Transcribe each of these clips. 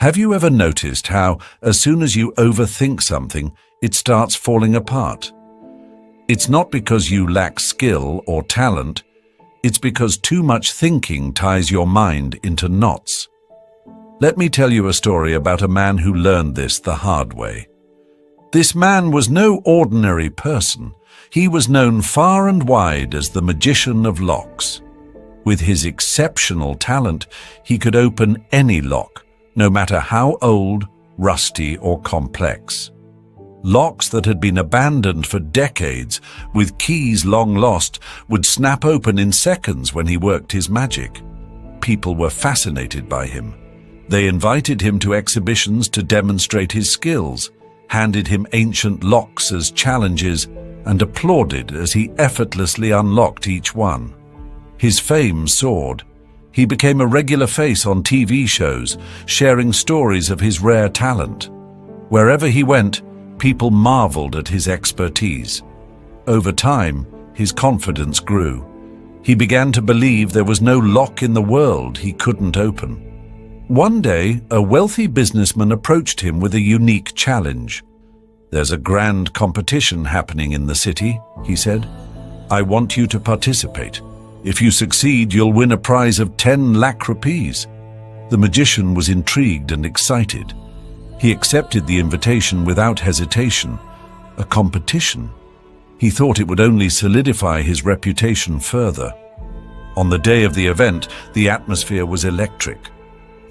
Have you ever noticed how, as soon as you overthink something, it starts falling apart? It's not because you lack skill or talent, it's because too much thinking ties your mind into knots. Let me tell you a story about a man who learned this the hard way. This man was no ordinary person. He was known far and wide as the magician of locks. With his exceptional talent, he could open any lock, no matter how old, rusty, or complex. Locks that had been abandoned for decades, with keys long lost, would snap open in seconds when he worked his magic. People were fascinated by him. They invited him to exhibitions to demonstrate his skills, handed him ancient locks as challenges, and applauded as he effortlessly unlocked each one. His fame soared. He became a regular face on TV shows, sharing stories of his rare talent. Wherever he went, people marveled at his expertise. Over time, his confidence grew. He began to believe there was no lock in the world he couldn't open. One day, a wealthy businessman approached him with a unique challenge. "There's a grand competition happening in the city," he said. "I want you to participate. If you succeed, you'll win a prize of 10 lakh rupees." The magician was intrigued and excited. He accepted the invitation without hesitation. A competition? He thought it would only solidify his reputation further. On the day of the event, the atmosphere was electric.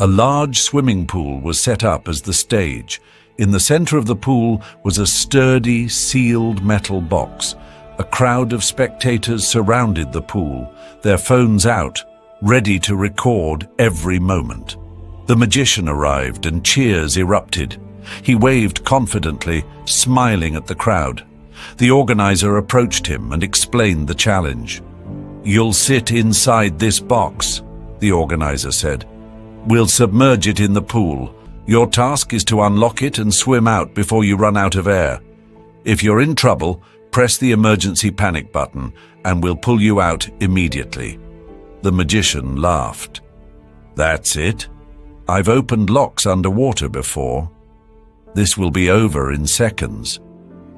A large swimming pool was set up as the stage. In the center of the pool was a sturdy, sealed metal box. A crowd of spectators surrounded the pool, their phones out, ready to record every moment. The magician arrived and cheers erupted. He waved confidently, smiling at the crowd. The organizer approached him and explained the challenge. "You'll sit inside this box," the organizer said. "We'll submerge it in the pool. Your task is to unlock it and swim out before you run out of air. If you're in trouble, press the emergency panic button and we'll pull you out immediately." The magician laughed. "That's it? I've opened locks underwater before. This will be over in seconds."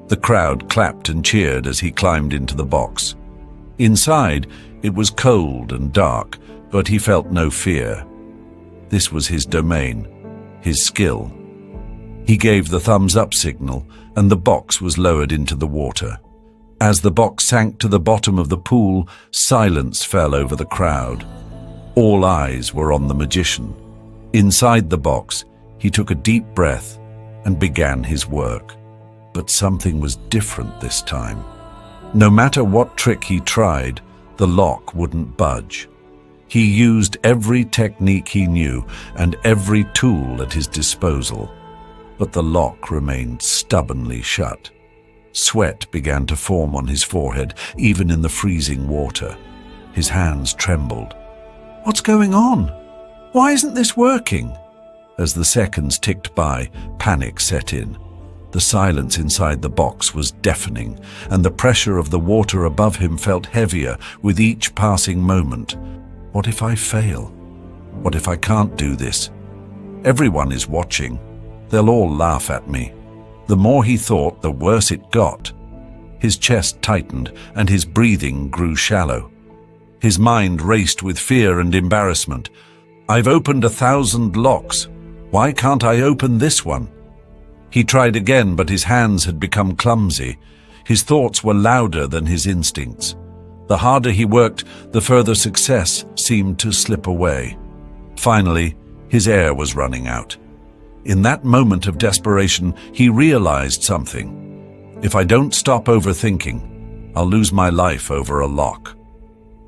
The crowd clapped and cheered as he climbed into the box. Inside, it was cold and dark, but he felt no fear. This was his domain, his skill. He gave the thumbs-up signal, and the box was lowered into the water. As the box sank to the bottom of the pool, silence fell over the crowd. All eyes were on the magician. Inside the box, he took a deep breath and began his work. But something was different this time. No matter what trick he tried, the lock wouldn't budge. He used every technique he knew and every tool at his disposal. But the lock remained stubbornly shut. Sweat began to form on his forehead, even in the freezing water. His hands trembled. "What's going on? Why isn't this working?" As the seconds ticked by, panic set in. The silence inside the box was deafening, and the pressure of the water above him felt heavier with each passing moment. What if I fail? What if I can't do this? Everyone is watching. They'll all laugh at me. The more he thought, the worse it got. His chest tightened and his breathing grew shallow. His mind raced with fear and embarrassment. "I've opened 1,000 locks. Why can't I open this one?" He tried again, but his hands had become clumsy. His thoughts were louder than his instincts. The harder he worked, the further success seemed to slip away. Finally, his air was running out. In that moment of desperation, he realized something. If I don't stop overthinking, I'll lose my life over a lock.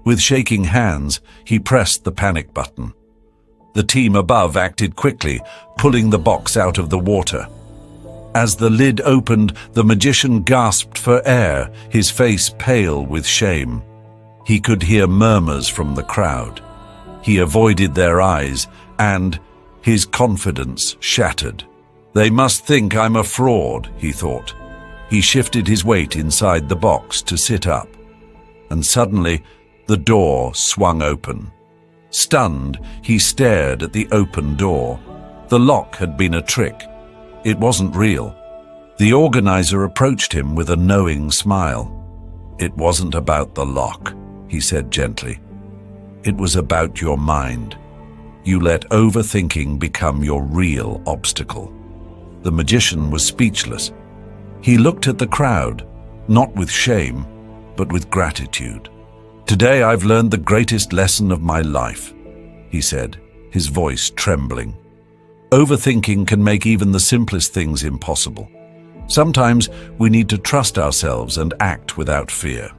With shaking hands, he pressed the panic button. The team above acted quickly, pulling the box out of the water. As the lid opened, the magician gasped for air, his face pale with shame. He could hear murmurs from the crowd. He avoided their eyes, and his confidence shattered. "They must think I'm a fraud," he thought. He shifted his weight inside the box to sit up, and suddenly the door swung open. Stunned, he stared at the open door. The lock had been a trick. It wasn't real. The organizer approached him with a knowing smile. "It wasn't about the lock," he said gently. "It was about your mind. You let overthinking become your real obstacle." The magician was speechless. He looked at the crowd, not with shame, but with gratitude. "Today I've learned the greatest lesson of my life," he said, his voice trembling. Overthinking can make even the simplest things impossible. Sometimes we need to trust ourselves and act without fear.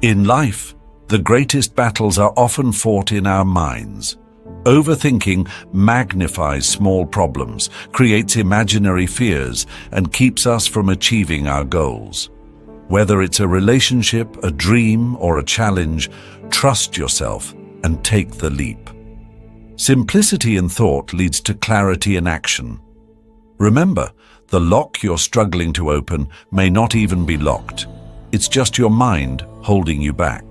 In life, the greatest battles are often fought in our minds. Overthinking magnifies small problems, creates imaginary fears, and keeps us from achieving our goals. Whether it's a relationship, a dream, or a challenge, trust yourself and take the leap. Simplicity in thought leads to clarity in action. Remember, the lock you're struggling to open may not even be locked. It's just your mind holding you back.